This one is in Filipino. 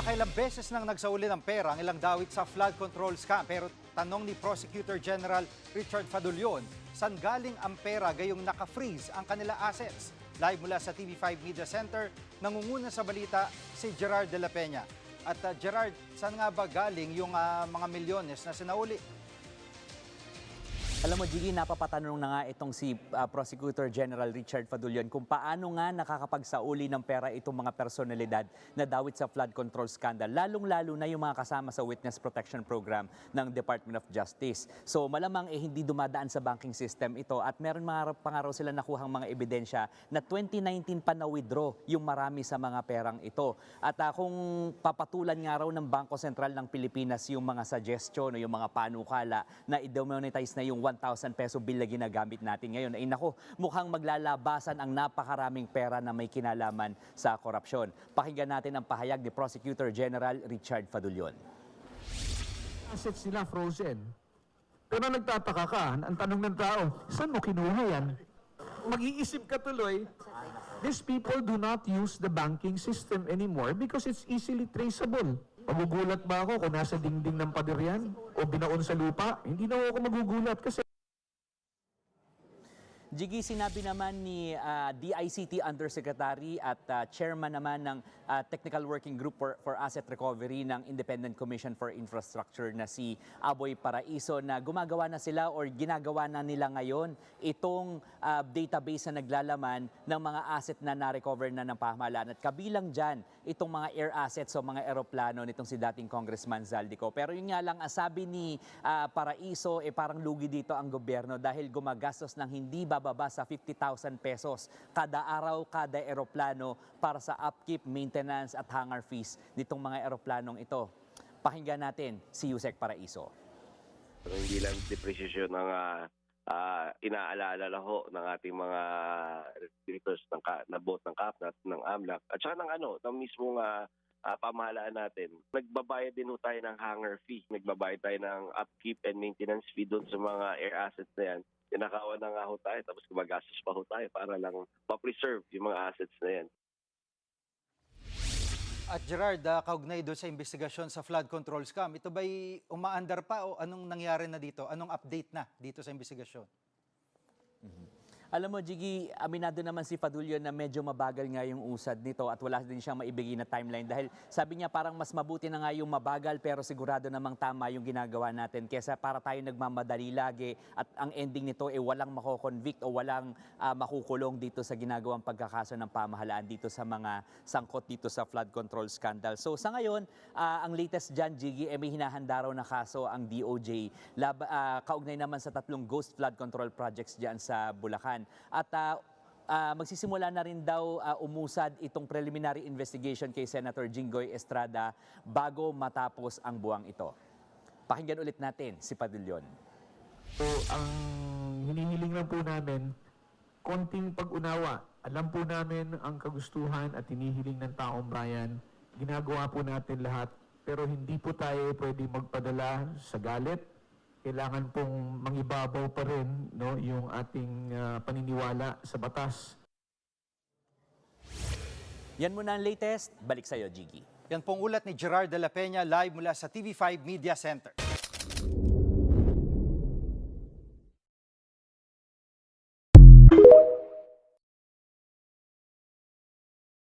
Makailang beses nang nagsauli ng pera ang ilang dawit sa flood control scam. Pero tanong ni Prosecutor General Richard Fadulion, saan galing ang pera gayong naka-freeze ang kanila assets? Live mula sa TV5 Media Center, nangunguna sa balita si Gerard de la Peña. At Gerard, saan nga ba galing yung mga milyones na sinauli? Alam mo, Jiggy, napapatanong na nga itong si Prosecutor General Richard Fadulion kung paano nga nakakapagsauli ng pera itong mga personalidad na dawit sa flood control scandal, lalong-lalo na yung mga kasama sa Witness Protection Program ng Department of Justice. So malamang hindi dumadaan sa banking system ito at meron pa nga raw sila nakuhang mga ebidensya na 2019 pa na-withdraw yung marami sa mga perang ito. At kung papatulan nga raw ng Bangko Sentral ng Pilipinas yung mga suggestion o yung mga panukala na i-demonetize na yung 1,000 peso bill na ginagamit natin ngayon, ay nako, mukhang maglalabasan ang napakaraming pera na may kinalaman sa korupsyon. Pakinggan natin ang pahayag ni Prosecutor General Richard Fadulion. Assets nila frozen. Pero nagtataka ka, ang tanong ng tao, saan mo kinuha yan? Mag-iisip ka tuloy, these people do not use the banking system anymore because it's easily traceable. Magugulat ba ako kung nasa dingding ng pader yan? O binaon sa lupa? Hindi na ako magugulat kasi Jiggy, sinabi naman ni DICT Undersecretary at Chairman naman ng Technical Working Group for Asset Recovery ng Independent Commission for Infrastructure na si Aboy Paraiso na gumagawa na sila or ginagawa na nila ngayon itong database na naglalaman ng mga asset na na-recover na ng pamahalaan. At kabilang dyan, itong mga air assets o mga eroplano nitong si dating Congressman Zaldico. Pero yun nga lang, sabi ni Paraiso, parang lugi dito ang gobyerno dahil gumagastos ng hindi bababa sa 50,000 pesos kada araw, kada eroplano para sa upkeep, maintenance at hangar fees nitong mga eroplanong ito. Pakinggan natin si Yusek Paraiso. Hindi lang depreciation ng inaalala ho ng ating mga directors na both ng CAPNAT, ng AMLAC at saka ng mismong pamahalaan natin. Nagbabayad din ho tayo ng hangar fee. Nagbabayad tayo ng upkeep and maintenance fee doon sa mga air assets na yan. Tinakawan na nga ho tayo, tapos gumagastos pa ho tayo para lang ma-preserve yung mga assets na yan. At Gerard, kaugnay doon sa investigasyon sa flood control scam, ito ba'y umaandar pa o anong nangyari na dito? Anong update na dito sa investigasyon? Alam mo, Jiggy, aminado naman si Fadulion na medyo mabagal nga yung usad nito at wala din siyang maibigay na timeline dahil sabi niya parang mas mabuti na nga yung mabagal pero sigurado namang tama yung ginagawa natin kesa para tayo nagmamadali lagi at ang ending nito walang mako-convict o walang makukulong dito sa ginagawang pagkakaso ng pamahalaan dito sa mga sangkot dito sa flood control scandal. So sa ngayon, ang latest dyan, Jiggy, may hinahanda raw na kaso ang DOJ kaugnay naman sa 3 ghost flood control projects dyan sa Bulacan. At magsisimula na rin daw umusad itong preliminary investigation kay Senator Jinggoy Estrada bago matapos ang buwang ito. Pakinggan ulit natin si Fadulion. so, ang hinihiling lang po namin, konting pag-unawa. Alam po namin ang kagustuhan at hinihiling ng taong bayan. Ginagawa po natin lahat. Pero hindi po tayo pwede magpadala sa galit. Kailangan pong mangibabaw pa rin yung ating paniniwala sa batas. Yan muna ang latest. Balik sa'yo, Jiggy. Yan pong ulat ni Gerard de la Peña live mula sa TV5 Media Center.